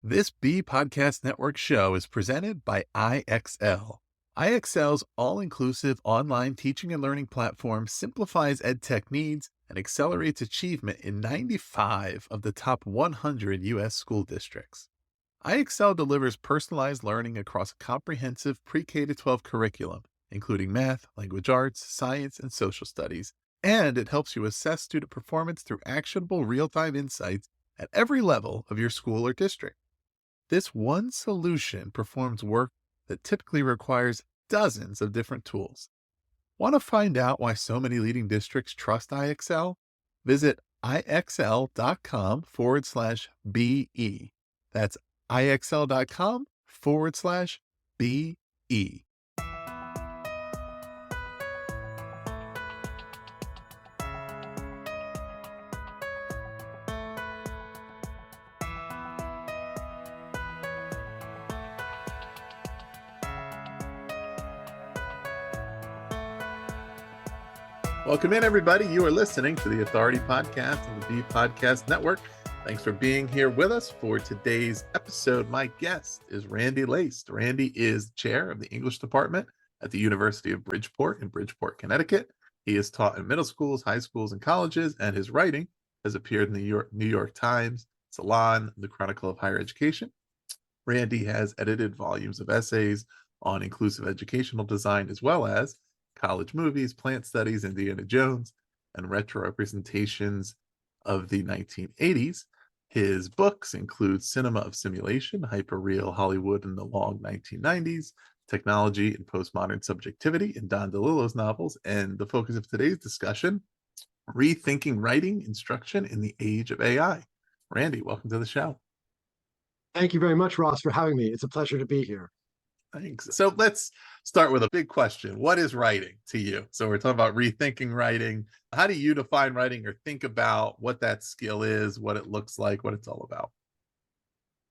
This B Podcast Network show is presented by IXL. IXL's all-inclusive online teaching and learning platform simplifies edtech needs and accelerates achievement in 95 of the top 100 U.S. school districts. IXL delivers personalized learning across a comprehensive pre-K-12 curriculum, including math, language arts, science, and social studies, and it helps you assess student performance through actionable real-time insights at every level of your school or district. This one solution performs work that typically requires dozens of different tools. Want to find out why so many leading districts trust IXL? Visit ixl.com/BE. That's ixl.com/BE. Welcome in, everybody. You are listening to the Authority Podcast on the B Podcast Network. Thanks for being here with us for today's episode. My guest is Randy Laist. Randy is chair of the English department at the University of Bridgeport in Bridgeport, Connecticut. He has taught in middle schools, high schools, and colleges, and his writing has appeared in the New York Times, Salon, the Chronicle of Higher Education. Randy has edited volumes of essays on inclusive educational design, as well as college movies, plant studies, Indiana Jones, and retro representations of the 1980s. His books include Cinema of Simulation, Hyperreal Hollywood in the Long 1990s, Technology and Postmodern Subjectivity, and Don DeLillo's novels. And the focus of today's discussion, Rethinking Writing Instruction in the Age of AI. Randy, welcome to the show. Thank you very much, Ross, for having me. It's a pleasure to be here. Thanks. So let's start with a big question. What is writing to you? So we're talking about rethinking writing. How do you define writing or think about what that skill is, what it looks like, what it's all about?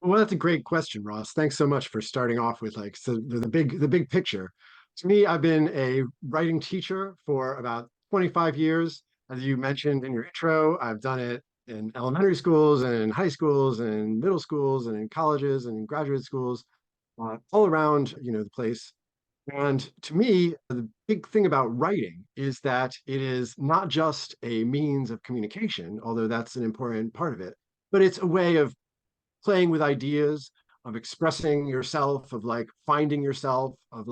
Well, that's a great question, Ross. Thanks so much for starting off with the big picture. To me, I've been a writing teacher for about 25 years. As you mentioned in your intro, I've done it in elementary schools and in high schools and in middle schools and in colleges and in graduate schools, all around, the place. And to me, the big thing about writing is that it is not just a means of communication, although that's an important part of it, but it's a way of playing with ideas, of expressing yourself, of finding yourself, of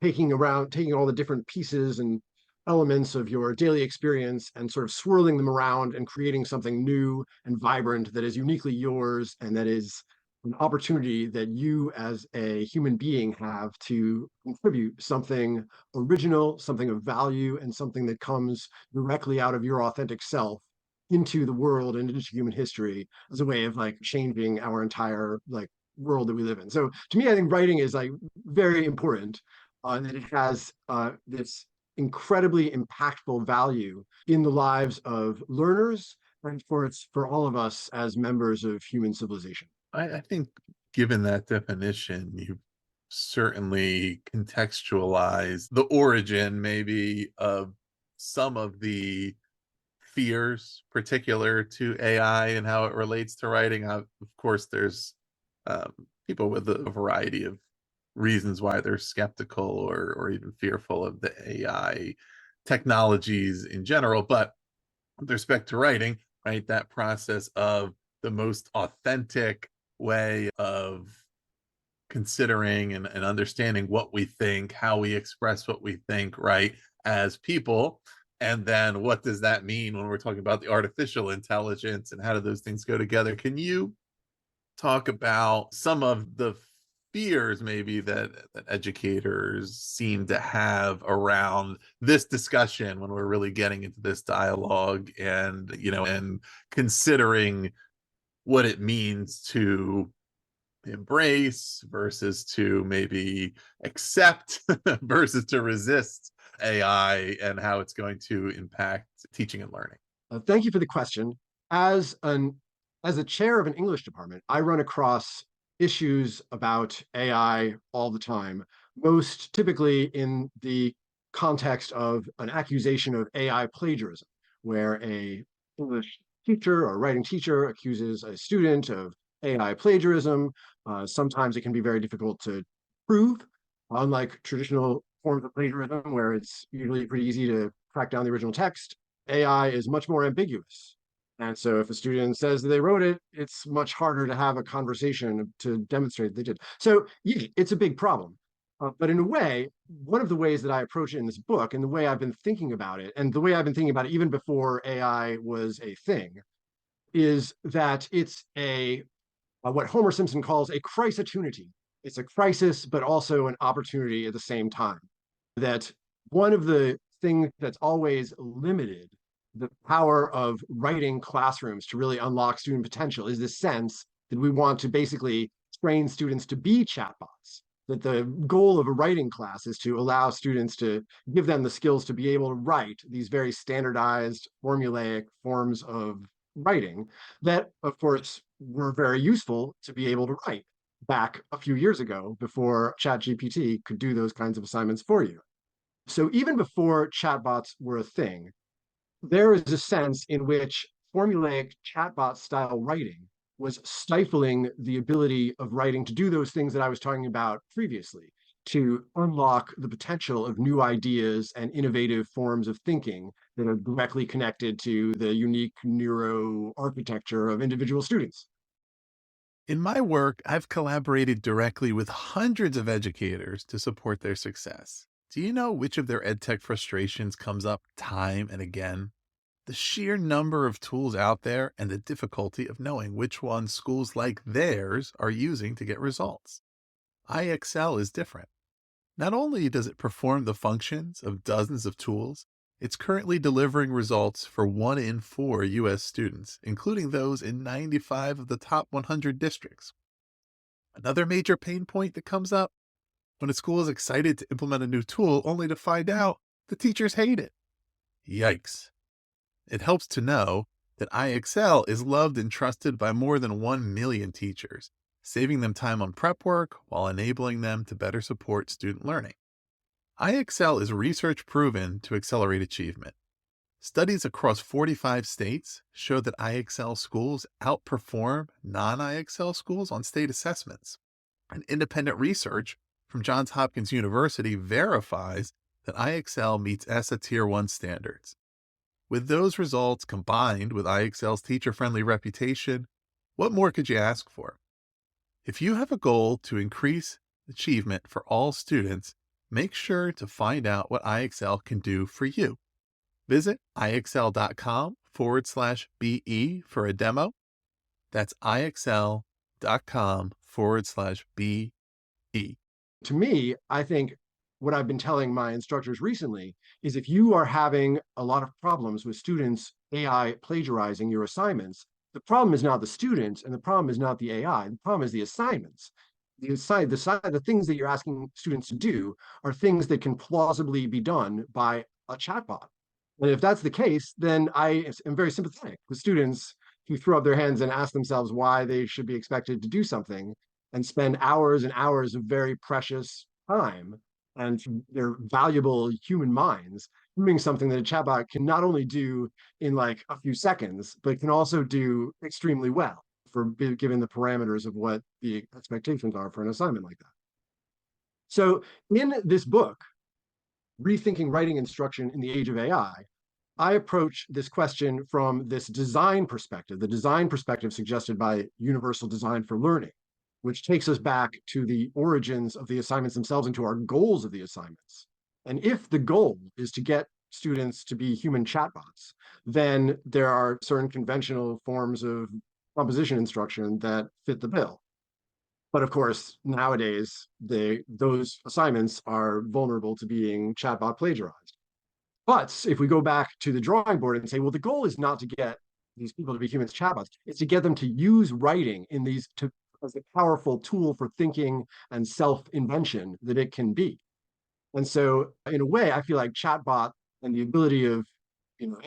taking all the different pieces and elements of your daily experience and sort of swirling them around and creating something new and vibrant that is uniquely yours and that is an opportunity that you as a human being have to contribute something original, something of value, and something that comes directly out of your authentic self into the world and into human history as a way of changing our entire world that we live in. So to me, I think writing is very important, and that it has this incredibly impactful value in the lives of learners and for all of us as members of human civilization. I think given that definition, you certainly contextualize the origin maybe of some of the fears particular to AI and how it relates to writing. Of course, there's people with a variety of reasons why they're skeptical or even fearful of the AI technologies in general. But with respect to writing, right, that process of the most authentic way of considering and understanding what we think, how we express what we think, right, as people. And then what does that mean when we're talking about the artificial intelligence and how do those things go together? Can you talk about some of the fears maybe that educators seem to have around this discussion when we're really getting into this dialogue and, and considering what it means to embrace versus to maybe accept versus to resist AI and how it's going to impact teaching and learning? Thank you for the question. As a chair of an English department, I run across issues about AI all the time, most typically in the context of an accusation of AI plagiarism, where a English teacher or writing teacher accuses a student of AI plagiarism. Sometimes it can be very difficult to prove, unlike traditional forms of plagiarism, where it's usually pretty easy to track down the original text. AI is much more ambiguous. And so if a student says that they wrote it, it's much harder to have a conversation to demonstrate they did. So yeah, it's a big problem. But in a way, one of the ways that I approach it in this book, and the way I've been thinking about it, and the way I've been thinking about it even before AI was a thing, is that it's a what Homer Simpson calls a crisopportunity. It's a crisis, but also an opportunity at the same time. That one of the things that's always limited the power of writing classrooms to really unlock student potential is this sense that we want to basically train students to be chatbots. That the goal of a writing class is to allow students to give them the skills to be able to write these very standardized, formulaic forms of writing that, of course, were very useful to be able to write back a few years ago before ChatGPT could do those kinds of assignments for you. So even before chatbots were a thing, there is a sense in which formulaic chatbot style writing was stifling the ability of writing to do those things that I was talking about previously, to unlock the potential of new ideas and innovative forms of thinking that are directly connected to the unique neuro architecture of individual students. In my work, I've collaborated directly with hundreds of educators to support their success. Do you know which of their edtech frustrations comes up time and again? The sheer number of tools out there and the difficulty of knowing which ones schools like theirs are using to get results. IXL is different. Not only does it perform the functions of dozens of tools, it's currently delivering results for 1 in 4 U.S. students, including those in 95 of the top 100 districts. Another major pain point that comes up: when a school is excited to implement a new tool only to find out the teachers hate it. Yikes. It helps to know that IXL is loved and trusted by more than 1 million teachers, saving them time on prep work while enabling them to better support student learning. IXL is research proven to accelerate achievement. Studies across 45 states show that IXL schools outperform non-IXL schools on state assessments. And independent research from Johns Hopkins University verifies that IXL meets ESSA Tier 1 standards. With those results combined with IXL's teacher-friendly reputation, what more could you ask for? If you have a goal to increase achievement for all students, make sure to find out what IXL can do for you. Visit IXL.com/BE for a demo. That's IXL.com/BE. To me, I think what I've been telling my instructors recently is if you are having a lot of problems with students AI plagiarizing your assignments, the problem is not the students and the problem is not the AI. The problem is the assignments. The things that you're asking students to do are things that can plausibly be done by a chatbot. And if that's the case, then I am very sympathetic with students who throw up their hands and ask themselves why they should be expected to do something and spend hours and hours of very precious time and their valuable human minds doing something that a chatbot can not only do in like a few seconds, but can also do extremely well for given the parameters of what the expectations are for an assignment like that. So in this book, Rethinking Writing Instruction in the Age of AI, I approach this question from this design perspective, the design perspective suggested by universal design for learning, which takes us back to the origins of the assignments themselves and to our goals of the assignments. And if the goal is to get students to be human chatbots, then there are certain conventional forms of composition instruction that fit the bill. But of course, nowadays, those assignments are vulnerable to being chatbot plagiarized. But if we go back to the drawing board and say, well, the goal is not to get these people to be humans chatbots, it's to get them to use writing in these as a powerful tool for thinking and self-invention that it can be. And so in a way, I feel like chatbot and the ability of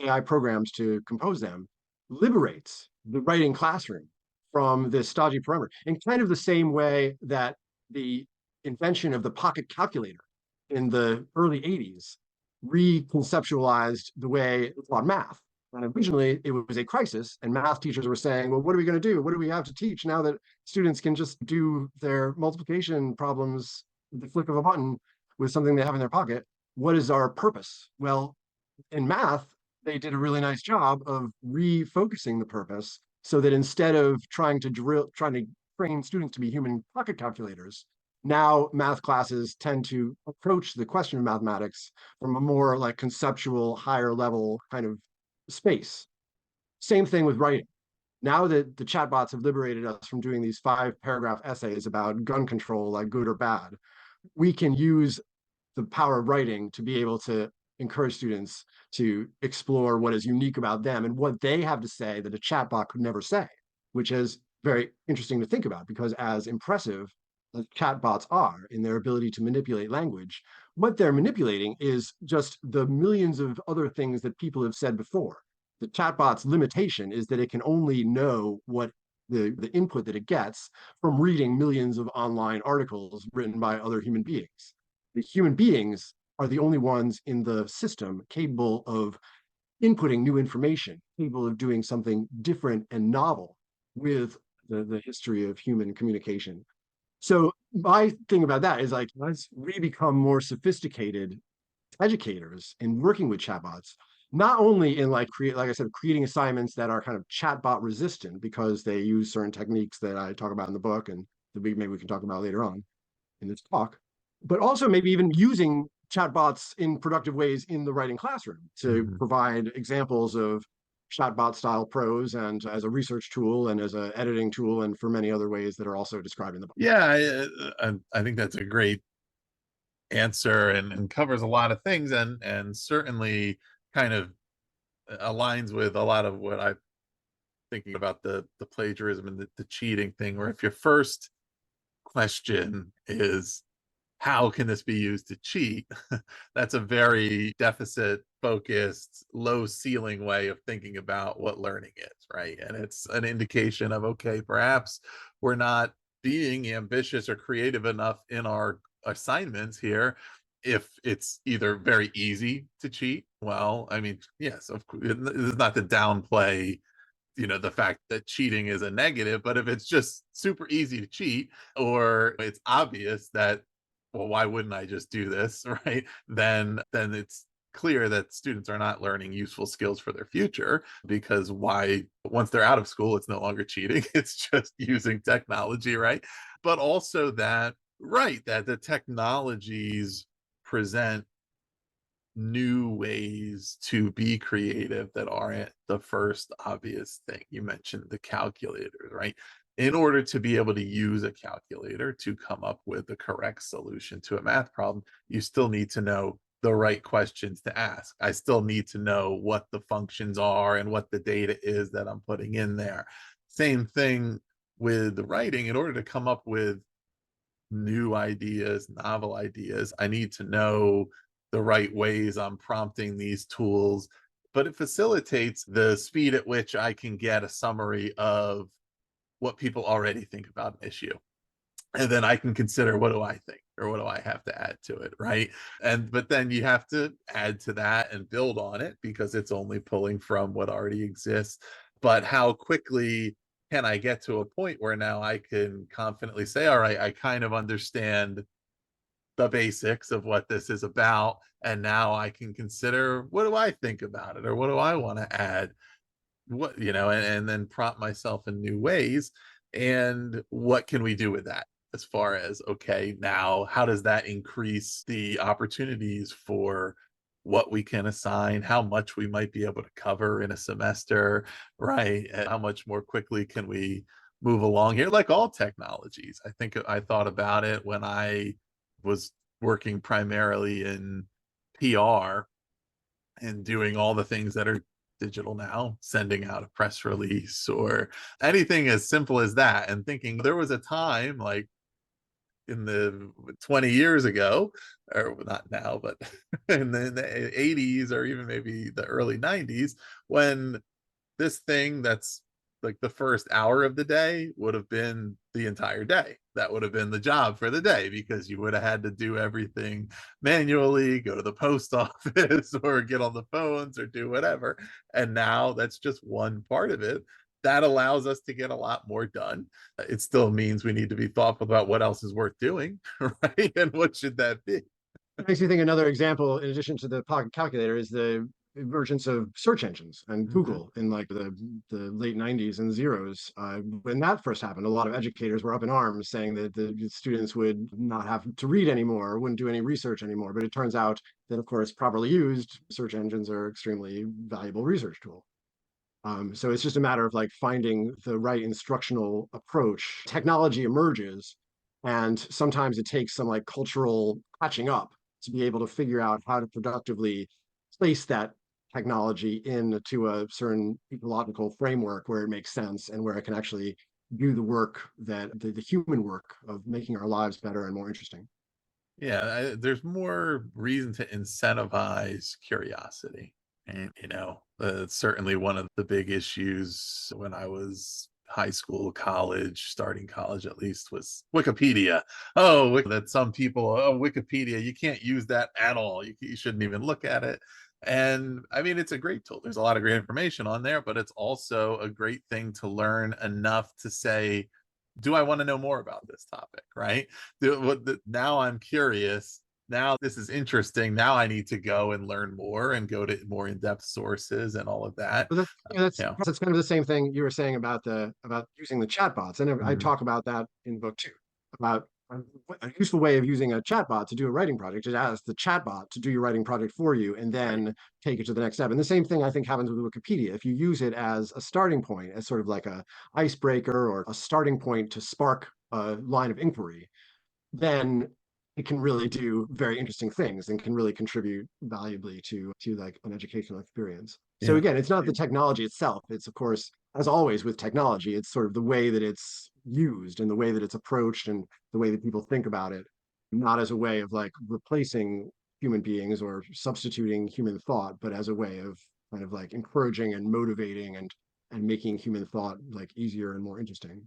AI programs to compose them liberates the writing classroom from this stodgy parameter in kind of the same way that the invention of the pocket calculator in the early 80s reconceptualized the way we taught math. And originally it was a crisis, and math teachers were saying, well, what are we going to do? What do we have to teach now that students can just do their multiplication problems with the flick of a button with something they have in their pocket? What is our purpose? Well, in math, they did a really nice job of refocusing the purpose so that instead of trying to train students to be human pocket calculators, now math classes tend to approach the question of mathematics from a more like conceptual, higher level kind of space. Same thing with writing. Now that the chatbots have liberated us from doing these 5 paragraph essays about gun control, like good or bad, we can use the power of writing to be able to encourage students to explore what is unique about them and what they have to say that a chatbot could never say, which is very interesting to think about because as impressive as chatbots are in their ability to manipulate language, what they're manipulating is just the millions of other things that people have said before. The chatbot's limitation is that it can only know what the input that it gets from reading millions of online articles written by other human beings. The human beings are the only ones in the system capable of inputting new information, capable of doing something different and novel with the history of human communication. So my thing about that is like, as we become more sophisticated educators in working with chatbots, not only in like I said, creating assignments that are kind of chatbot resistant because they use certain techniques that I talk about in the book and that maybe we can talk about later on in this talk, but also maybe even using chatbots in productive ways in the writing classroom to Mhm. provide examples of chatbot style prose and as a research tool and as an editing tool and for many other ways that are also described in the book. Yeah, I think that's a great answer and covers a lot of things and certainly kind of aligns with a lot of what I'm thinking about the plagiarism and the cheating thing. Where if your first question is how can this be used to cheat? That's a very deficit focused, low ceiling way of thinking about what learning is, right? And it's an indication of, okay, perhaps we're not being ambitious or creative enough in our assignments here. If it's either very easy to cheat, well, I mean, yes, of course, it is not to downplay the fact that cheating is a negative, but if it's just super easy to cheat or it's obvious that, well, why wouldn't I just do this, right? Then it's clear that students are not learning useful skills for their future, because why, once they're out of school, it's no longer cheating. It's just using technology, right? But also that, right, that the technologies present new ways to be creative that aren't the first obvious thing. You mentioned the calculators, right? In order to be able to use a calculator to come up with the correct solution to a math problem, you still need to know the right questions to ask. I still need to know what the functions are and what the data is that I'm putting in there. Same thing with the writing. In order to come up with new ideas, novel ideas, I need to know the right ways I'm prompting these tools, but it facilitates the speed at which I can get a summary of what people already think about an issue. And then I can consider, what do I think or what do I have to add to it, right? And but then you have to add to that and build on it because it's only pulling from what already exists. But how quickly can I get to a point where now I can confidently say, all right, I kind of understand the basics of what this is about, and now I can consider, what do I think about it or what do I want to add, and then prompt myself in new ways. And what can we do with that, as far as, okay, now how does that increase the opportunities for what we can assign, how much we might be able to cover in a semester, right? And how much more quickly can we move along here, like all technologies. I think I thought about it when I was working primarily in PR and doing all the things that are digital now, sending out a press release or anything as simple as that, and thinking there was a time, like in the 20 years ago, or not now, but in the 80s or even maybe the early 90s, when this thing that's Like the first hour of the day would have been the entire day. That would have been the job for the day, because you would have had to do everything manually, go to the post office or get on the phones or do whatever. And now that's just one part of it. That allows us to get a lot more done. It still means we need to be thoughtful about what else is worth doing, right? And what should that be? It makes me think another example, in addition to the pocket calculator, is the emergence of search engines and Mhm. Google in like the late 90s and zeros. When that first happened, a lot of educators were up in arms saying that the students would not have to read anymore, or wouldn't do any research anymore. But it turns out that, of course, properly used, search engines are extremely valuable research tool. So it's just a matter of like finding the right instructional approach. Technology emerges, and sometimes it takes some like cultural catching up to be able to figure out how to productively place that technology into a certain ecological framework where it makes sense and where it can actually do the work that the human work of making our lives better and more interesting. Yeah, there's more reason to incentivize curiosity. And, certainly one of the big issues when I was high school, college, starting college at least, was Wikipedia. Oh, that some people, oh, Wikipedia, you can't use that at all. You shouldn't even look at it. And I mean, it's a great tool. There's a lot of great information on there, but it's also a great thing to learn enough to say, do I want to know more about this topic? Right? Now I'm curious. Now this is interesting. Now I need to go and learn more and go to more in-depth sources and all of that. But that's, you know, Yeah. that's kind of the same thing you were saying about the about using the chatbots, and I Mhm. talk about that in the book too. About a useful way of using a chatbot to do a writing project is ask the chatbot to do your writing project for you, and Right. then take it to the next step. And the same thing I think happens with Wikipedia. If you use it as a starting point, as sort of like a icebreaker or a starting point to spark a line of inquiry, then it can really do very interesting things and can really contribute valuably to like an educational experience. So Yeah. again, it's not the technology itself. It's, of course, as always with technology, it's sort of the way that it's used and the way that it's approached and the way that people think about it, not as a way of like replacing human beings or substituting human thought, but as a way of kind of like encouraging and motivating and making human thought like easier and more interesting.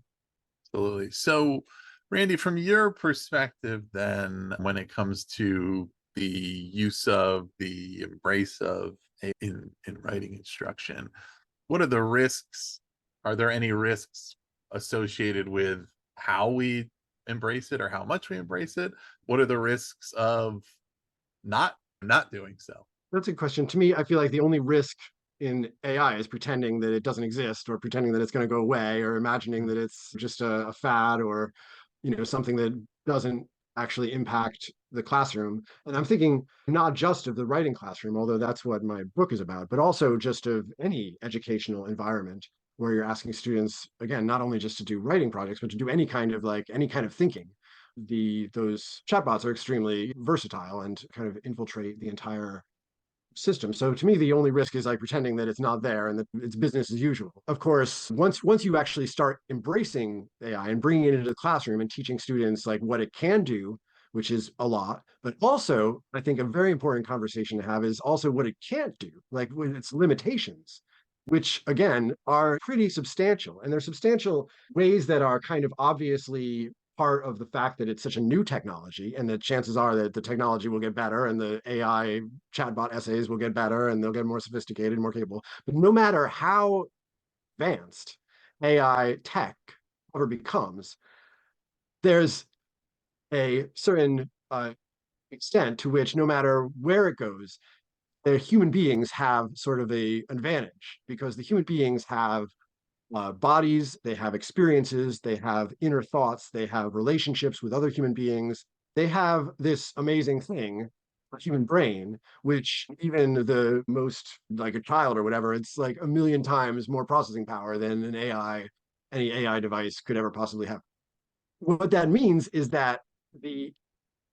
Absolutely. So, Randy, from your perspective, then, when it comes to the use of the embrace of in writing instruction, what are the risks? Are there any risks associated with how we embrace it or how much we embrace it? What are the risks of not not doing so? That's a question. To me, I feel like the only risk in AI is pretending that it doesn't exist or pretending that it's going to go away or imagining Mm. that it's just a fad or, something that doesn't actually impact the classroom. And I'm thinking not just of the writing classroom, although that's what my book is about, but also just of any educational environment where you're asking students, again, not only just to do writing projects, but to do any kind of thinking. Those chatbots are extremely versatile and kind of infiltrate the entire system. So to me, the only risk is like pretending that it's not there and that it's business as usual. Of course, once you actually start embracing AI and bringing it into the classroom and teaching students like what it can do, which is a lot, but also I think a very important conversation to have is also what it can't do, like with its limitations, which again are pretty substantial. And they're substantial ways that are kind of obviously part of the fact that it's such a new technology and that chances are that the technology will get better and the AI chatbot essays will get better and they'll get more sophisticated and more capable. But no matter how advanced AI tech ever becomes, there's a certain extent to which no matter where it goes, the human beings have sort of a advantage because the human beings have bodies, they have experiences, they have inner thoughts, they have relationships with other human beings. They have this amazing thing, a human brain, which even the most like a child or whatever, it's like a million times more processing power than any AI device could ever possibly have. What that means is that the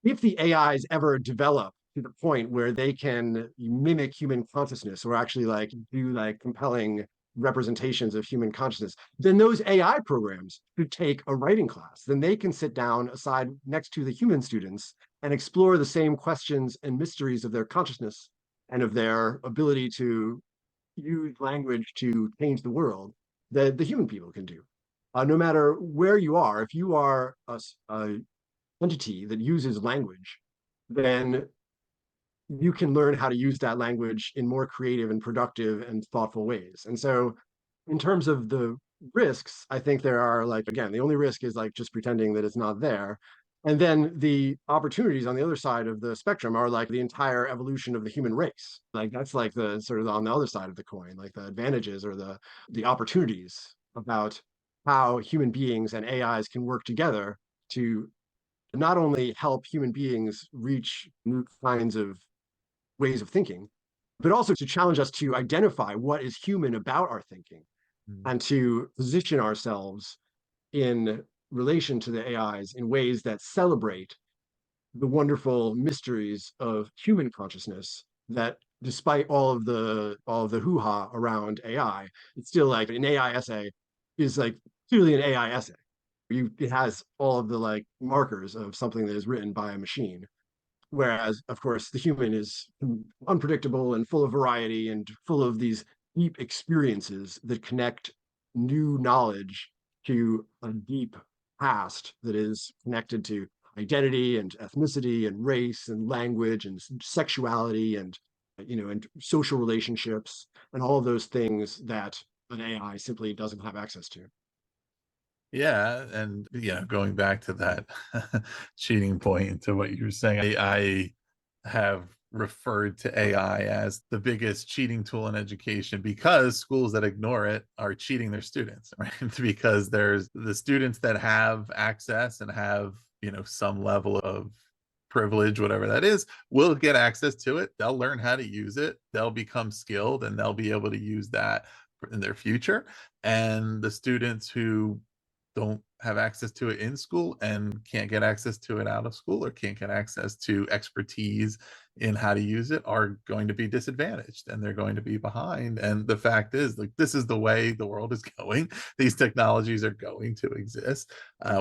if the AIs ever develop to the point where they can mimic human consciousness or actually like do like compelling representations of human consciousness, then those AI programs could take a writing class. Then they can sit down aside next to the human students and explore the same questions and mysteries of their consciousness and of their ability to use language to change the world. that the human people can do. No matter where you are, if you are a entity that uses language, then you can learn how to use that language in more creative and productive and thoughtful ways. And so, in terms of the risks, I think there are, like, again, the only risk is like just pretending that it's not there. And then the opportunities on the other side of the spectrum are like the entire evolution of the human race. Like that's like the sort of on the other side of the coin, like the advantages or the opportunities about how human beings and AIs can work together to not only help human beings reach new kinds of ways of thinking, but also to challenge us to identify what is human about our thinking Mm. and to position ourselves in relation to the AIs in ways that celebrate the wonderful mysteries of human consciousness that despite all of the hoo-ha around AI, it's still like an AI essay is like clearly an AI essay. It has all of the like markers of something that is written by a machine. Whereas, of course, the human is unpredictable and full of variety and full of these deep experiences that connect new knowledge to a deep past that is connected to identity and ethnicity and race and language and sexuality and and social relationships and all of those things that an AI simply doesn't have access to. Yeah, and yeah, going back to that cheating point to what you were saying, I have referred to AI as the biggest cheating tool in education because schools that ignore it are cheating their students, right? Because there's the students that have access and have, some level of privilege, whatever that is, will get access to it. They'll learn how to use it. They'll become skilled and they'll be able to use that in their future. And the students who don't have access to it in school and can't get access to it out of school or can't get access to expertise in how to use it are going to be disadvantaged and they're going to be behind. And the fact is, like, this is the way the world is going. These technologies are going to exist.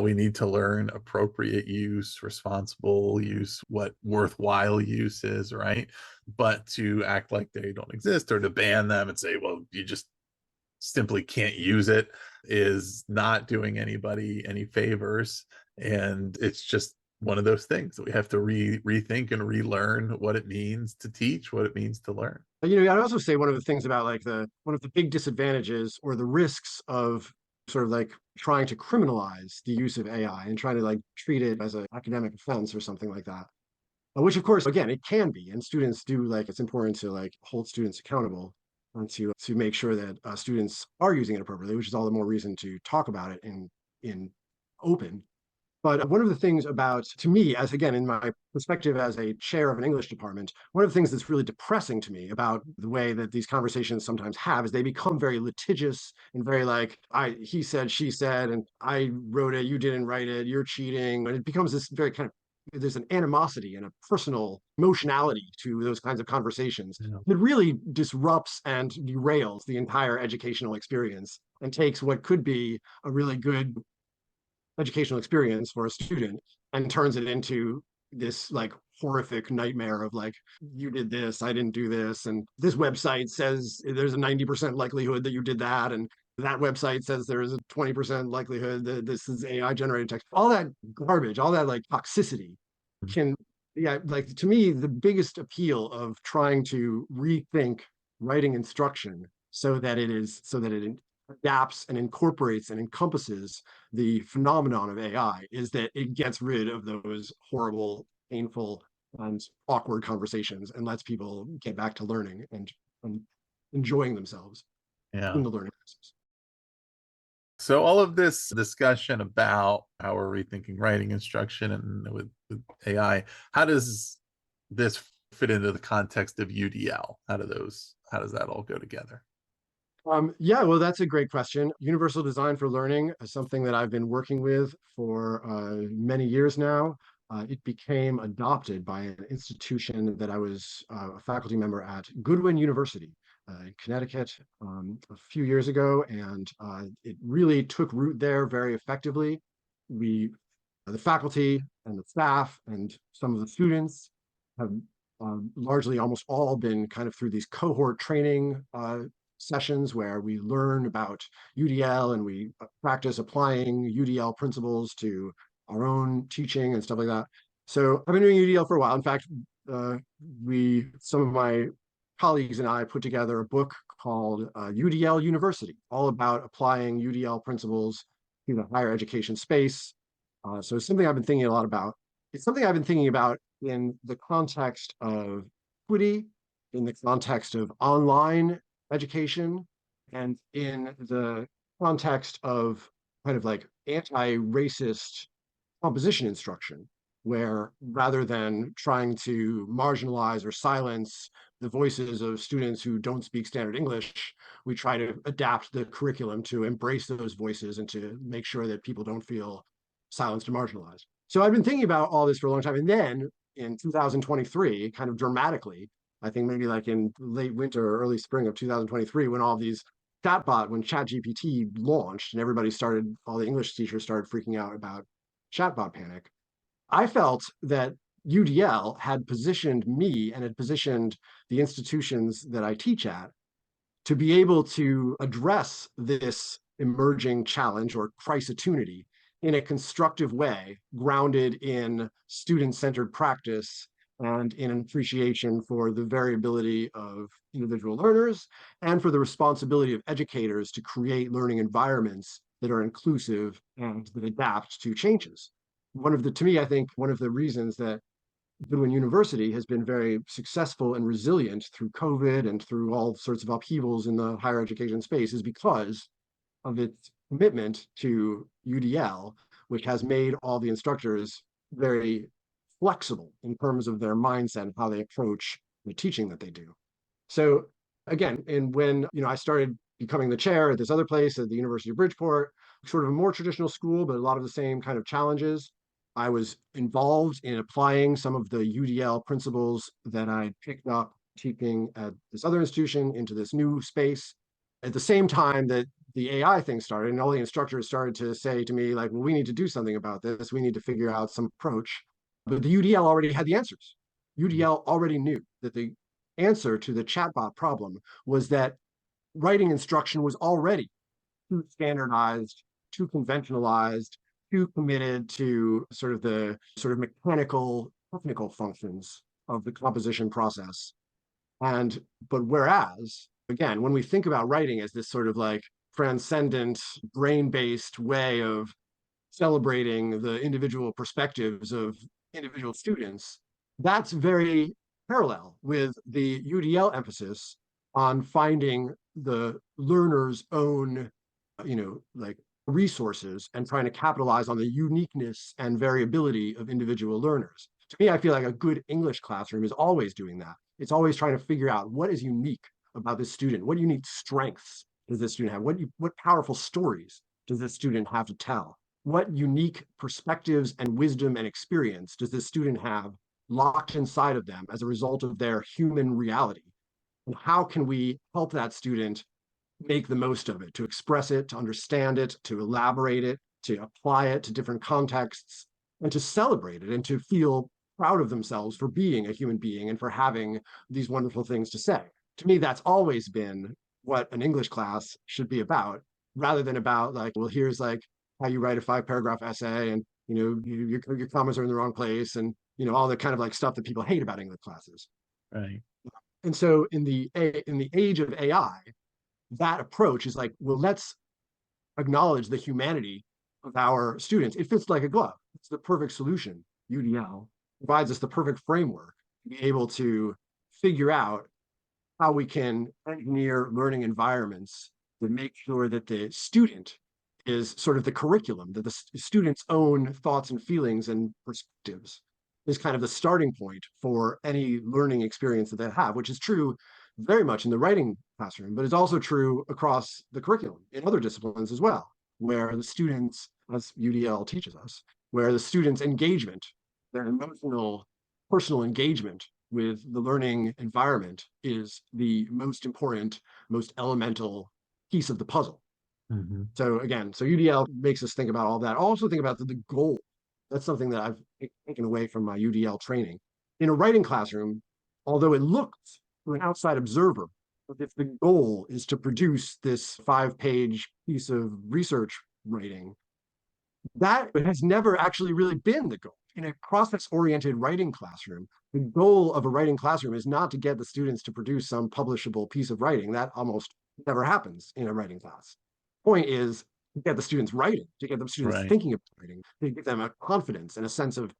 We need to learn appropriate use, responsible use, what worthwhile use is, right? But to act like they don't exist or to ban them and say, well, you just simply can't use it is not doing anybody any favors. And it's just one of those things that we have to rethink and relearn what it means to teach, what it means to learn. I'd also say one of the things about like the one of the big disadvantages or the risks of sort of like trying to criminalize the use of AI and trying to like treat it as an academic offense or something like that, which of course, again, it can be, and students do like it's important to like hold students accountable and to make sure that students are using it appropriately, which is all the more reason to talk about it in open. But one of the things about, to me, as again, in my perspective as a chair of an English department, one of the things that's really depressing to me about the way that these conversations sometimes have is they become very litigious and very like, he said, she said, and I wrote it, you didn't write it, you're cheating. And it becomes this very kind of, there's an animosity and a personal emotionality to those kinds of conversations Yeah. that really disrupts and derails the entire educational experience and takes what could be a really good educational experience for a student and turns it into this like horrific nightmare of like, you did this, I didn't do this, and this website says there's a 90% likelihood that you did that, and that website says there is a 20% likelihood that this is AI generated text. All that garbage, all that like toxicity can, yeah, like to me the biggest appeal of trying to rethink writing instruction so that it adapts and incorporates and encompasses the phenomenon of AI is that it gets rid of those horrible, painful, and awkward conversations and lets people get back to learning and enjoying themselves Yeah. in the learning process. So all of this discussion about how we're rethinking writing instruction and with AI, how does this fit into the context of UDL? How does that all go together? Yeah, well, that's a great question. Universal design for learning is something that I've been working with for many years now. It became adopted by an institution that I was a faculty member at, Goodwin University in Connecticut, a few years ago, and it really took root there very effectively. We, the faculty and the staff and some of the students have largely almost all been kind of through these cohort training sessions where we learn about UDL and we practice applying UDL principles to our own teaching and stuff like that. So I've been doing UDL for a while. In fact, some of my colleagues and I put together a book called UDL University, all about applying UDL principles to the higher education space. So it's something I've been thinking a lot about. It's something I've been thinking about in the context of equity, in the context of online education, and in the context of kind of like anti-racist composition instruction, where rather than trying to marginalize or silence the voices of students who don't speak standard English, we try to adapt the curriculum to embrace those voices and to make sure that people don't feel silenced and marginalized. So I've been thinking about all this for a long time. And then in 2023, kind of dramatically, I think maybe like in late winter or early spring of 2023, when when ChatGPT launched and all the English teachers started freaking out about chatbot panic, I felt that UDL had positioned me and had positioned the institutions that I teach at to be able to address this emerging challenge or crisistunity in a constructive way, grounded in student-centered practice and in an appreciation for the variability of individual learners and for the responsibility of educators to create learning environments that are inclusive and that adapt to changes. To me, I think one of the reasons that Goodwin University has been very successful and resilient through COVID and through all sorts of upheavals in the higher education space is because of its commitment to UDL, which has made all the instructors very flexible in terms of their mindset and how they approach the teaching that they do. So again, and when I started becoming the chair at this other place at the University of Bridgeport, sort of a more traditional school, but a lot of the same kind of challenges, I was involved in applying some of the UDL principles that I picked up teaching at this other institution into this new space. At the same time that the AI thing started, and all the instructors started to say to me, like, well, we need to do something about this. We need to figure out some approach. But the UDL already had the answers. UDL already knew that the answer to the chatbot problem was that writing instruction was already too standardized, too conventionalized, too committed to the mechanical, technical functions of the composition process. But whereas, again, when we think about writing as this sort of like transcendent, brain-based way of celebrating the individual perspectives of individual students, that's very parallel with the UDL emphasis on finding the learner's own, like resources and trying to capitalize on the uniqueness and variability of individual learners. To me, I feel like a good English classroom is always doing that. It's always trying to figure out what is unique about this student. What unique strengths does this student have? What powerful stories does this student have to tell? What unique perspectives and wisdom and experience does this student have locked inside of them as a result of their human reality? And how can we help that student make the most of it, to express it, to understand it, to elaborate it, to apply it to different contexts, and to celebrate it and to feel proud of themselves for being a human being and for having these wonderful things to say. To me, that's always been what an English class should be about, rather than about like, well, here's like how you write a 5-paragraph essay and your commas are in the wrong place and all the kind of like stuff that people hate about English classes. Right. And so in the age of AI, that approach is like, well, let's acknowledge the humanity of our students. It fits like a glove. It's the perfect solution. UDL provides us the perfect framework to be able to figure out how we can engineer learning environments that make sure that the student is sort of the curriculum, that the student's own thoughts and feelings and perspectives is kind of the starting point for any learning experience that they have, which is true very much in the writing classroom, but it's also true across the curriculum in other disciplines as well, where the students, as UDL teaches us, where the students' engagement, their emotional, personal engagement with the learning environment is the most important, most elemental piece of the puzzle. Mm-hmm. So again, UDL makes us think about all that. Also think about the goal. That's something that I've taken away from my UDL training. In a writing classroom, although it looks to an outside observer But if the goal is to produce this 5-page piece of research writing, that has never actually really been the goal. In a process-oriented writing classroom, the goal of a writing classroom is not to get the students to produce some publishable piece of writing. That almost never happens in a writing class. Point is to get the students writing, to get the students Right. thinking about writing, to give them a confidence and a sense of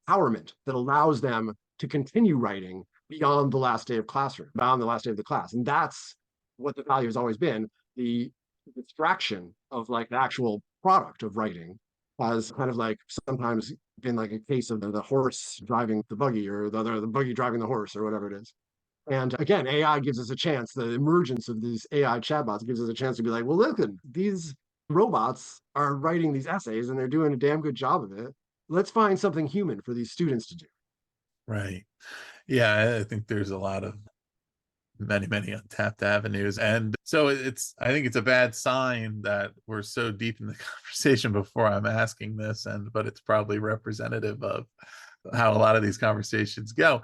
empowerment that allows them to continue writing beyond the last day of classroom, beyond the last day of the class. And that's what the value has always been. The distraction of like the actual product of writing has kind of like sometimes been like a case of the horse driving the buggy or the buggy driving the horse or whatever it is. And again, AI gives us a chance, the emergence of these AI chatbots gives us a chance to be like, well, look, these robots are writing these essays and they're doing a damn good job of it. Let's find something human for these students to do. Right. Yeah, I think there's a lot of many untapped avenues. And so I think it's a bad sign that we're so deep in the conversation before I'm asking this, but it's probably representative of how a lot of these conversations go.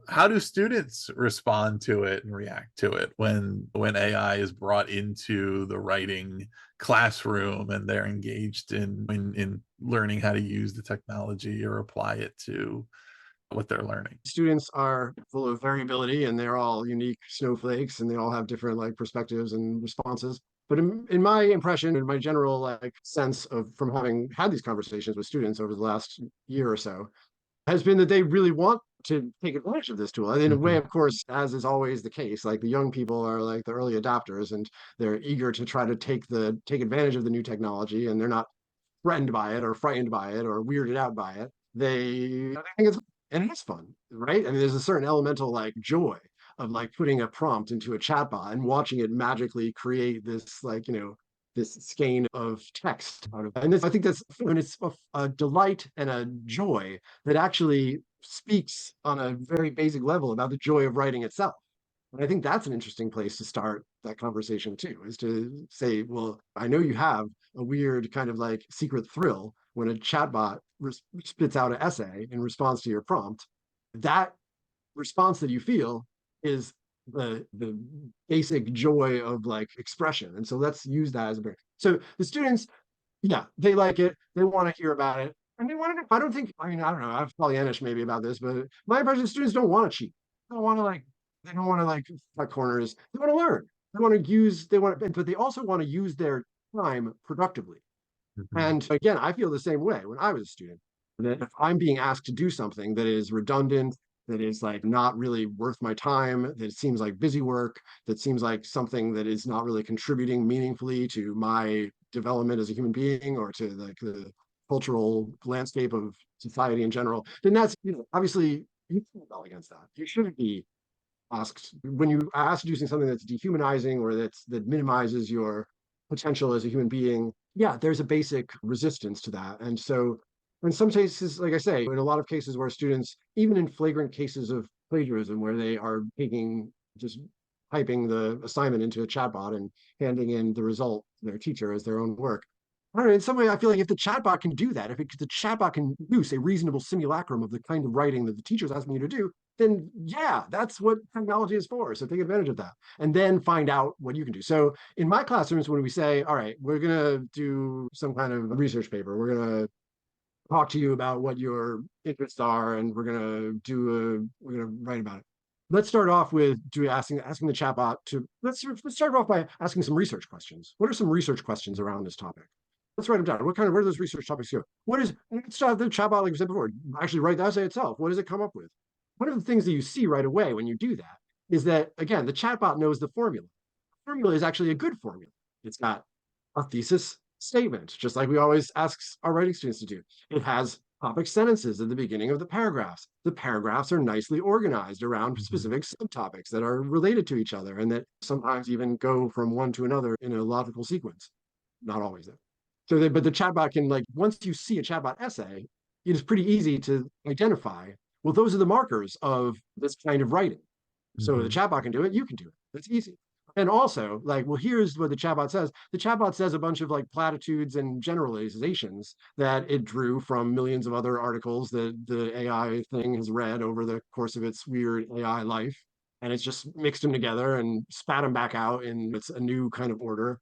How do students respond to it and react to it when AI is brought into the writing classroom and they're engaged in learning how to use the technology or apply it to what they're learning? Students are full of variability and they're all unique snowflakes and they all have different like perspectives and responses. But in my impression, in my general like sense of from having had these conversations with students over the last year or so, has been that they really want to take advantage of this tool. And in a way, Mhm. of course, as is always the case, like the young people are like the early adopters and they're eager to try to take advantage of the new technology and they're not threatened by it or frightened by it or weirded out by it. They think it's and it is fun, right? I mean, there's a certain elemental like joy of like putting a prompt into a chatbot and watching it magically create this like this skein of text out of it. And this, I think that's when it's a delight and a joy that actually speaks on a very basic level about the joy of writing itself. And I think that's an interesting place to start that conversation too, is to say, well, I know you have a weird kind of like secret thrill when a chatbot spits out an essay in response to your prompt. That response that you feel is the basic joy of like expression. And so let's use that as a break. So the students, yeah, they like it. They want to hear about it. And they want to, I don't think, I mean, I don't know, I'm Pollyannish maybe about this, but my impression is students don't want to cheat. They don't want to like, they don't want to like cut corners. They want to learn. They want to use, they want to, but they also want to use their time productively. Mhm. And again, I feel the same way when I was a student. That if I'm being asked to do something that is redundant, that is like not really worth my time, that seems like busy work, that seems like something that is not really contributing meaningfully to my development as a human being or to the cultural landscape of society in general, then that's, obviously you can rebel against that. You shouldn't be asked when you are asked to do something that's dehumanizing or that minimizes your potential as a human being. Yeah, there's a basic resistance to that. And so in some cases, like I say, in a lot of cases where students, even in flagrant cases of plagiarism where they are taking just typing the assignment into a chatbot and handing in the result to their teacher as their own work, I don't know, in some way, I feel like if the chatbot can do that, the chatbot can produce a reasonable simulacrum of the kind of writing that the teacher is asking you to do, then yeah, that's what technology is for. So take advantage of that and then find out what you can do. So in my classrooms, when we say, all right, we're going to do some kind of research paper, we're going to talk to you about what your interests are, and we're going to write about it. Let's start off with asking the chatbot to let's start off by asking some research questions. What are some research questions around this topic? Let's write them down. Where do those research topics go? Let's start the chatbot, like we said before, actually write the essay itself. What does it come up with? One of the things that you see right away when you do that is that, again, the chatbot knows the formula. The formula is actually a good formula. It's got a thesis statement, just like we always ask our writing students to do. It has topic sentences at the beginning of the paragraphs. The paragraphs are nicely organized around Mhm. specific subtopics that are related to each other and that sometimes even go from one to another in a logical sequence. Not always, though. But the chatbot can, like, once you see a chatbot essay, it is pretty easy to identify, well, those are the markers of this kind of writing. So the Mhm. chatbot can do it, you can do it. That's easy. And also, like, well, here's what the chatbot says. The chatbot says a bunch of like platitudes and generalizations that it drew from millions of other articles that the AI thing has read over the course of its weird AI life. and it's just mixed them together and spat them back out in it's a new kind of order.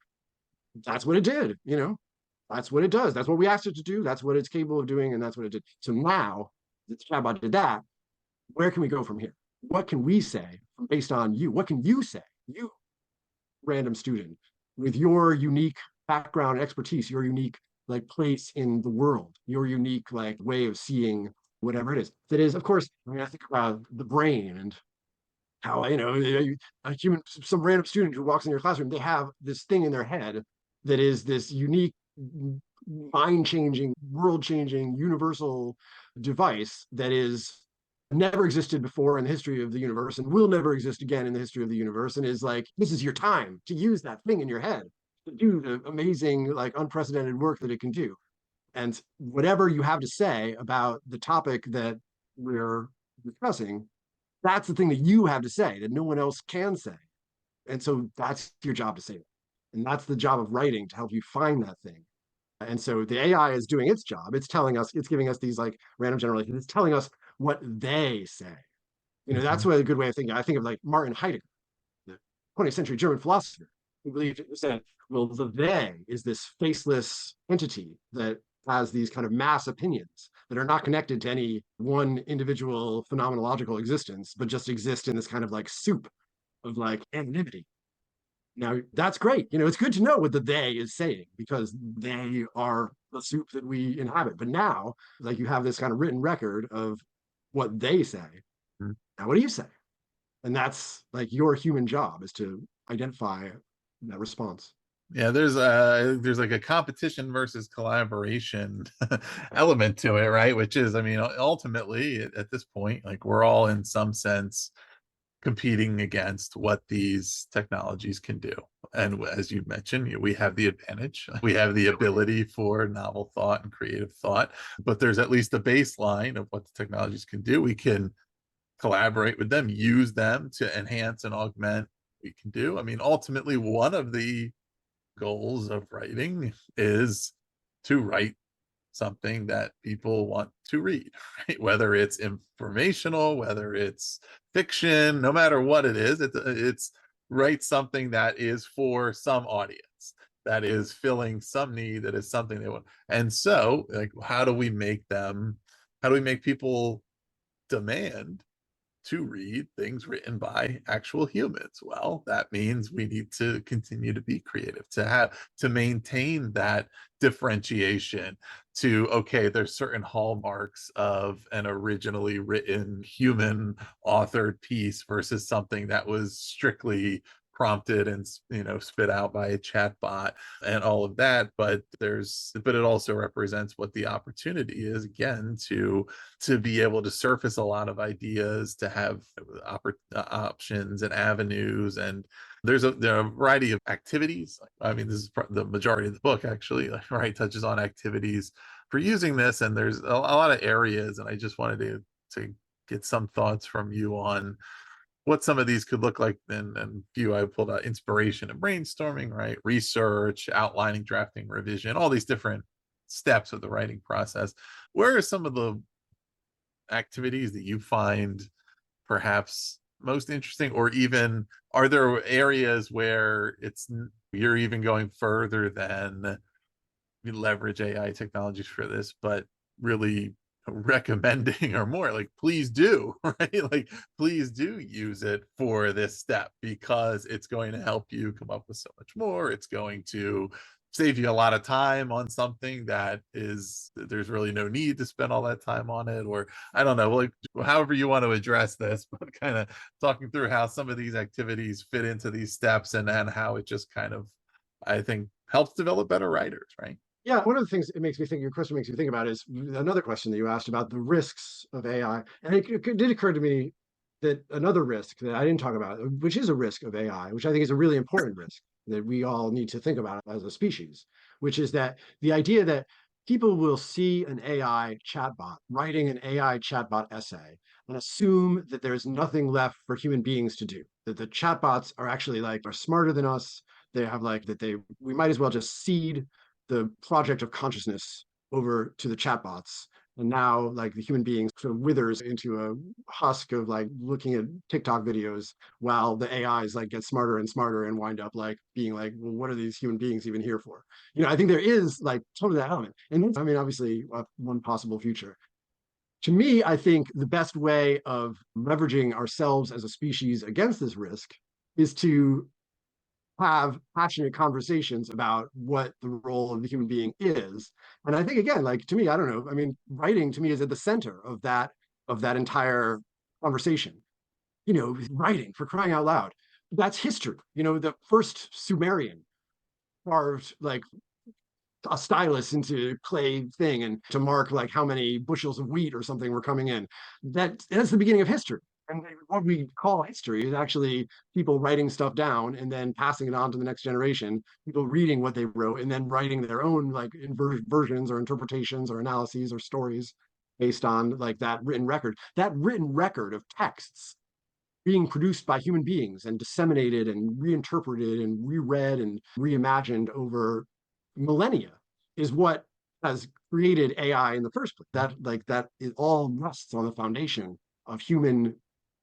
That's what it did, you know. That's what it does. That's what we asked it to do. That's what it's capable of doing, and that's what it did. So now the chatbot did that. Where can we go from here? What can we say based on you? What can you say, you random student, with your unique background and expertise, your unique like place in the world, your unique like way of seeing whatever it is. That is, of course, I mean, I think about the brain and how, you know, a human, some random student who walks in your classroom, they have this thing in their head that is this unique, mind changing, world changing, universal device that is never existed before in the history of the universe and will never exist again in the history of the universe, and is like, this is your time to use that thing in your head to do the amazing, like unprecedented work that it can do. And whatever you have to say about the topic that we're discussing, that's the thing that you have to say that no one else can say. And so that's your job to say that. And that's the job of writing, to help you find that thing. And so the AI is doing its job. It's telling us, it's giving us these like random generations. It's telling us what they say. You know, that's Mhm. what a good way of thinking. I think of like Martin Heidegger, the 20th century German philosopher, who believed that, well, the they is this faceless entity that has these kind of mass opinions that are not connected to any one individual phenomenological existence, but just exist in this kind of like soup of like anonymity. Now, that's great. You know, it's good to know what the they is saying because they are the soup that we inhabit. But now, like, you have this kind of written record of what they say. Mhm. Now, what do you say? And that's like your human job, is to identify that response. Yeah, there's like a competition versus collaboration element to it, right? Which is, I mean, ultimately at this point, like we're all in some sense competing against what these technologies can do. And as you mentioned, we have the advantage. We have the ability for novel thought and creative thought, but there's at least a baseline of what the technologies can do. We can collaborate with them, use them to enhance and augment what we can do. I mean, ultimately, one of the goals of writing is to write something that people want to read, right? Whether it's informational, whether it's fiction, no matter what it is, it's write something that is for some audience, that is filling some need, that is something they want. And so, like, how do we make people demand to read things written by actual humans? Well, that means we need to continue to be creative, to maintain that differentiation, to okay, there's certain hallmarks of an originally written human authored piece versus something that was strictly prompted and spit out by a chat bot and all of that. But it also represents what the opportunity is, again, to be able to surface a lot of ideas, to have options and avenues. And there are a variety of activities. I mean, this is the majority of the book, actually, like, right, touches on activities for using this. And there's a lot of areas. And I just wanted to get some thoughts from you on what some of these could look like. And few I pulled out: inspiration and brainstorming, right? Research, outlining, drafting, revision, all these different steps of the writing process. Where are some of the activities that you find perhaps most interesting, or even are there areas where you're even going further than we leverage AI technologies for this, but really recommending or more like, please do, right? Like, please do use it for this step because it's going to help you come up with so much more. It's going to save you a lot of time on something there's really no need to spend all that time on it. Or I don't know, like, however you want to address this, but kind of talking through how some of these activities fit into these steps, and how it just kind of, I think, helps develop better writers, right? Yeah, one of the things it makes me think, your question makes me think about, is another question that you asked about the risks of AI. And it did occur to me that another risk that I didn't talk about, which is a risk of AI, which I think is a really important risk that we all need to think about as a species, which is that the idea that people will see an AI chatbot writing an AI chatbot essay and assume that there's nothing left for human beings to do, that the chatbots are actually like are smarter than us. They have like that they we might as well just cede the project of consciousness over to the chatbots And now like the human being sort of withers into a husk of like looking at TikTok videos while the AIs like get smarter and smarter and wind up like being like, well, what are these human beings even here for? I think there is like totally that element. And I mean, obviously one possible future. To me, I think the best way of leveraging ourselves as a species against this risk is to have passionate conversations about what the role of the human being is. And I think again, like to me, I don't know, I mean, writing to me is at the center of that entire conversation. Writing for crying out loud. That's history. The first Sumerian carved like a stylus into clay thing and to mark like how many bushels of wheat or something were coming in. That's the beginning of history. And what we call history is actually people writing stuff down and then passing it on to the next generation, people reading what they wrote and then writing their own like versions or interpretations or analyses or stories based on like that written record. That written record of texts being produced by human beings and disseminated and reinterpreted and reread and reimagined over millennia is what has created AI in the first place. That it all rests on the foundation of human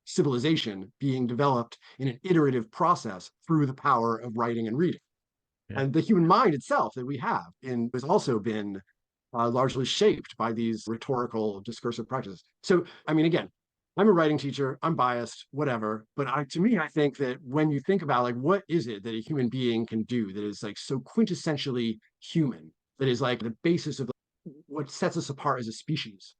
civilization being developed in an iterative process through the power of writing and reading. Yeah. And the human mind itself that we have has also been largely shaped by these rhetorical discursive practices. So, I mean, again, I'm a writing teacher, I'm biased, whatever. But to me, I think that when you think about like, what is it that a human being can do that is like so quintessentially human, that is like the basis of what sets us apart as a species?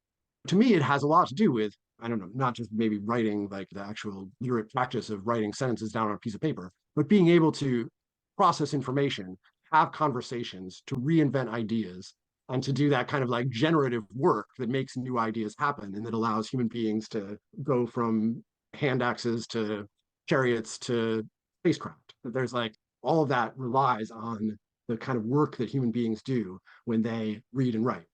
To me, it has a lot to do with, I don't know, not just maybe writing like the actual lyric practice of writing sentences down on a piece of paper, but being able to process information, have conversations, to reinvent ideas, and to do that kind of like generative work that makes new ideas happen and that allows human beings to go from hand axes to chariots to spacecraft. There's like all of that relies on the kind of work that human beings do when they read and write.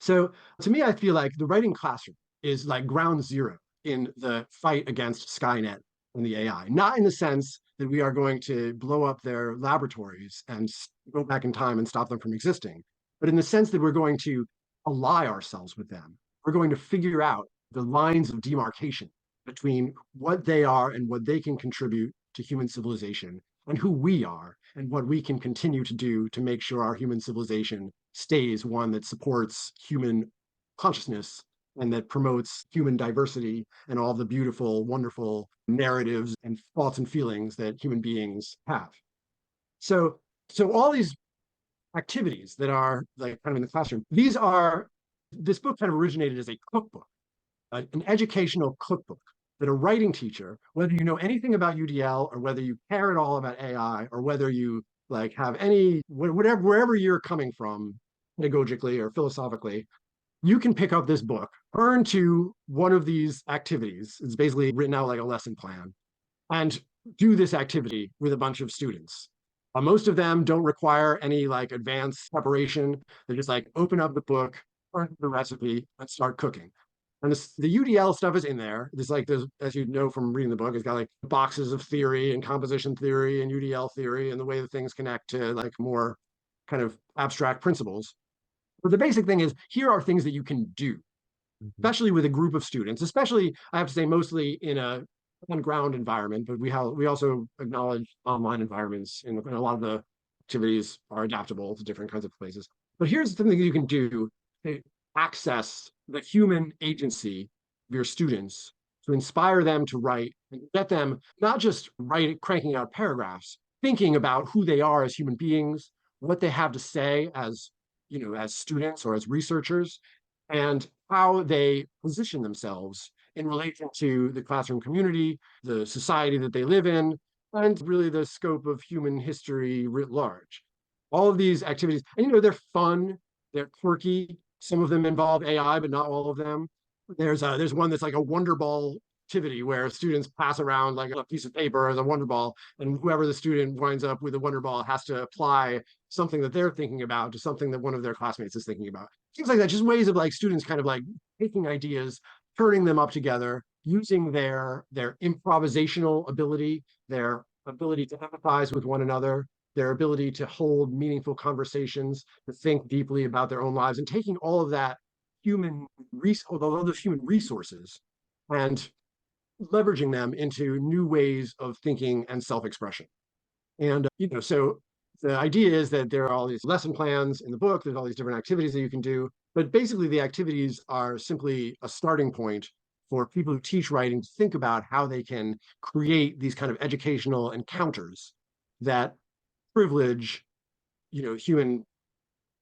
So to me, I feel like the writing classroom is like ground zero in the fight against Skynet and the AI, not in the sense that we are going to blow up their laboratories and go back in time and stop them from existing, but in the sense that we're going to ally ourselves with them. We're going to figure out the lines of demarcation between what they are and what they can contribute to human civilization and who we are and what we can continue to do to make sure our human civilization stays one that supports human consciousness and that promotes human diversity and all the beautiful, wonderful narratives and thoughts and feelings that human beings have. So, so all these activities that are like kind of in the classroom, this book kind of originated as a cookbook, an educational cookbook that a writing teacher, whether you know anything about UDL or whether you care at all about AI or whether you like have any, whatever, wherever you're coming from pedagogically or philosophically, you can pick up this book, turn to one of these activities. It's basically written out like a lesson plan and do this activity with a bunch of students. Most of them don't require any like advanced preparation. They just like open up the book, learn the recipe, and start cooking. And the UDL stuff is in there. There's, as you know from reading the book, it's got like boxes of theory and composition theory and UDL theory and the way that things connect to like more kind of abstract principles. But the basic thing is here are things that you can do, especially with a group of students, especially, I have to say, mostly in a on-ground environment, but we also acknowledge online environments and a lot of the activities are adaptable to different kinds of places. But here's something you can do to access the human agency of your students to inspire them to write and get them not just cranking out paragraphs, thinking about who they are as human beings, what they have to say as as students or as researchers, and how they position themselves in relation to the classroom community, the society that they live in, and really the scope of human history writ large. All of these activities, and they're fun, they're quirky. Some of them involve AI, but not all of them. There's one that's like a Wonder Ball activity where students pass around like a piece of paper as a Wonder Ball, and whoever the student winds up with a Wonder Ball has to apply something that they're thinking about to something that one of their classmates is thinking about. Things like that, just ways of like students kind of like taking ideas, turning them up together, using their improvisational ability, their ability to empathize with one another, their ability to hold meaningful conversations, to think deeply about their own lives, and taking all of that all those human resources and leveraging them into new ways of thinking and self-expression. And, so the idea is that there are all these lesson plans in the book, there's all these different activities that you can do, but basically the activities are simply a starting point for people who teach writing to think about how they can create these kind of educational encounters that privilege, human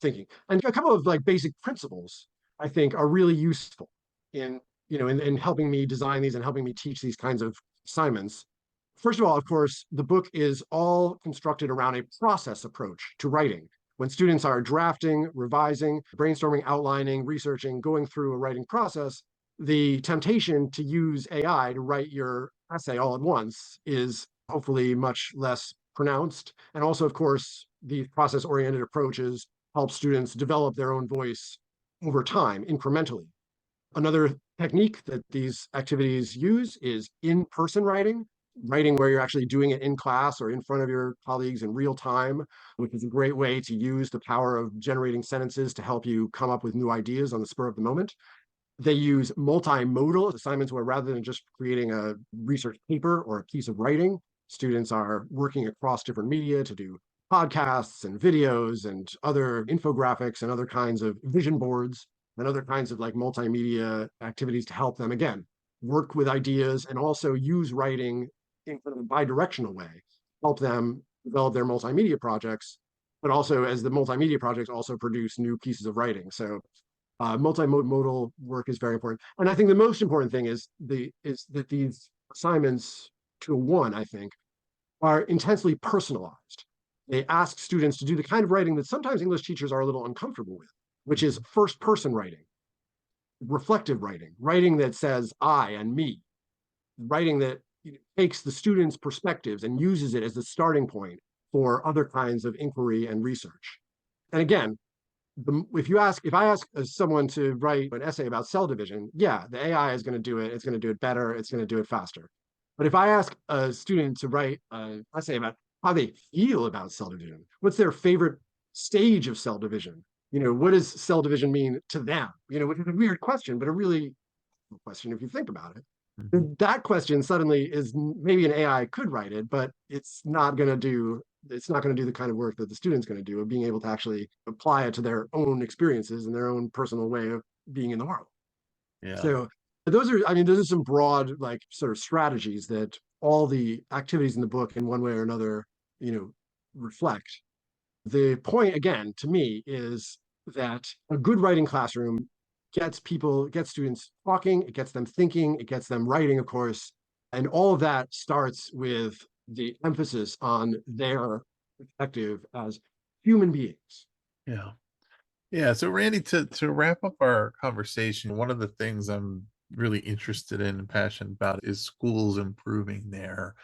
thinking. And a couple of like basic principles, I think, are really useful in, in helping me design these and helping me teach these kinds of assignments. First of all, of course, the book is all constructed around a process approach to writing. When students are drafting, revising, brainstorming, outlining, researching, going through a writing process, the temptation to use AI to write your essay all at once is hopefully much less pronounced. And also, of course, these process-oriented approaches help students develop their own voice over time, incrementally. Another technique that these activities use is in-person writing, writing where you're actually doing it in class or in front of your colleagues in real time, which is a great way to use the power of generating sentences to help you come up with new ideas on the spur of the moment. They use multimodal assignments where rather than just creating a research paper or a piece of writing, students are working across different media to do podcasts and videos and other infographics and other kinds of vision boards and other kinds of like multimedia activities to help them, again, work with ideas and also use writing in kind of a bi-directional way, help them develop their multimedia projects, but also as the multimedia projects also produce new pieces of writing. So multimodal work is very important. And I think the most important thing is that these assignments, to one, I think, are intensely personalized. They ask students to do the kind of writing that sometimes English teachers are a little uncomfortable with, which is first person writing, reflective writing, writing that says I and me, writing that takes the students' perspectives and uses it as the starting point for other kinds of inquiry and research. And again, if I ask someone to write an essay about cell division, yeah, the AI is going to do it. It's going to do it better. It's going to do it faster. But if I ask a student to write an essay about how they feel about cell division, what's their favorite stage of cell division? What does cell division mean to them? Which is a weird question, but a really question if you think about it. Mhm. That question suddenly is maybe an AI could write it, but it's not going to do the kind of work that the student's going to do of being able to actually apply it to their own experiences and their own personal way of being in the world. Yeah. So those are some broad like sort of strategies that all the activities in the book in one way or another, reflect. The point again to me is that a good writing classroom gets students talking, it gets them thinking, it gets them writing, of course, and all of that starts with the emphasis on their perspective as human beings. Yeah. Yeah. So Randy, to wrap up our conversation, one of the things I'm really interested in and passionate about is schools improving their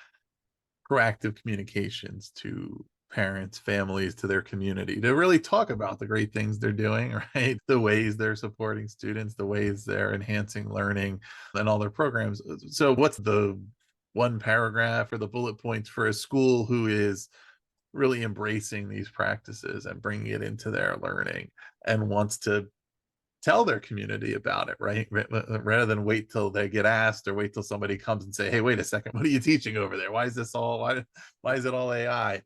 proactive communications to parents, families, to their community, to really talk about the great things they're doing, right? The ways they're supporting students, the ways they're enhancing learning and all their programs. So what's the one paragraph or the bullet points for a school who is really embracing these practices and bringing it into their learning and wants to tell their community about it, right? Rather than wait till they get asked or wait till somebody comes and say, "Hey, wait a second, what are you teaching over there? Why is this all? Why is it all AI?"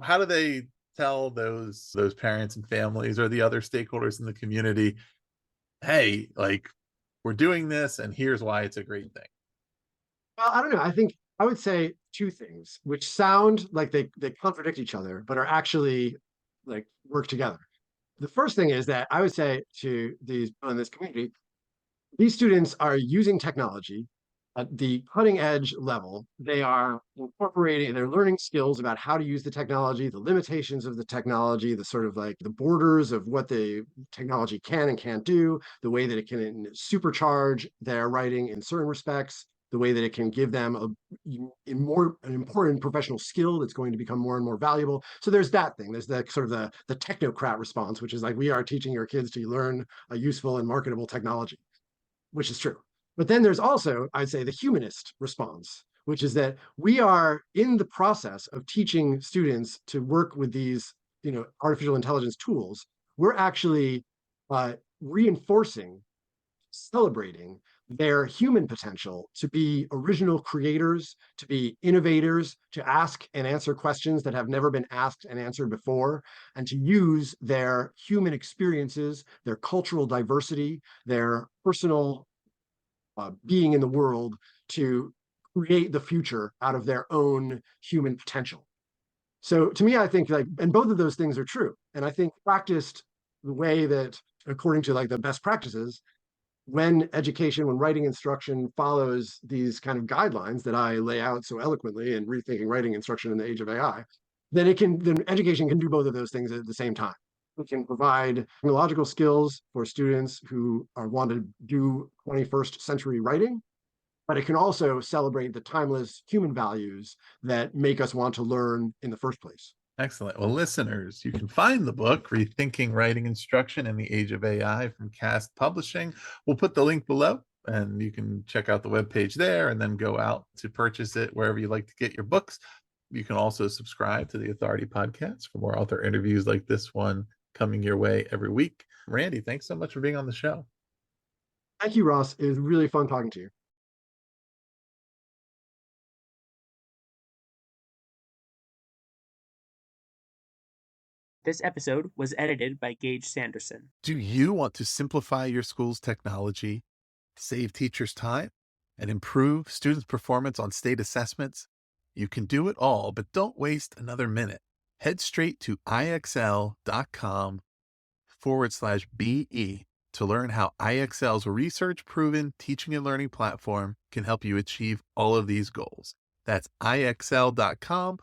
How do they tell those parents and families or the other stakeholders in the community, "Hey, like we're doing this, and here's why it's a great thing." Well, I don't know. I think I would say two things, which sound like they contradict each other, but are actually like work together. The first thing is that I would say to these in this community, these students are using technology at the cutting edge level. They are incorporating, they're learning skills about how to use the technology, the limitations of the technology, the sort of like the borders of what the technology can and can't do, the way that it can supercharge their writing in certain respects, the way that it can give them an important professional skill that's going to become more and more valuable. So there's that thing. There's the sort of the technocrat response, which is like, we are teaching your kids to learn a useful and marketable technology, which is true. But then there's also, I'd say, the humanist response, which is that we are in the process of teaching students to work with these, artificial intelligence tools. We're actually reinforcing, celebrating their human potential to be original creators, to be innovators, to ask and answer questions that have never been asked and answered before, and to use their human experiences, their cultural diversity, their personal being in the world to create the future out of their own human potential. So to me, I think like, and both of those things are true. And I think practiced the way that, according to like the best practices, when education, when writing instruction follows these kind of guidelines that I lay out so eloquently in Rethinking Writing Instruction in the Age of AI, then education can do both of those things at the same time. It can provide technological skills for students who want to do 21st century writing, but it can also celebrate the timeless human values that make us want to learn in the first place. Excellent. Well, listeners, you can find the book, Rethinking Writing Instruction in the Age of AI from Cast Publishing. We'll put the link below and you can check out the webpage there and then go out to purchase it wherever you like to get your books. You can also subscribe to the Authority Podcast for more author interviews like this one coming your way every week. Randy, thanks so much for being on the show. Thank you, Ross. It was really fun talking to you. This episode was edited by Gage Sanderson. Do you want to simplify your school's technology, save teachers time, and improve students' performance on state assessments? You can do it all, but don't waste another minute. Head straight to ixl.com/BE to learn how IXL's research-proven teaching and learning platform can help you achieve all of these goals. That's ixl.com/BE.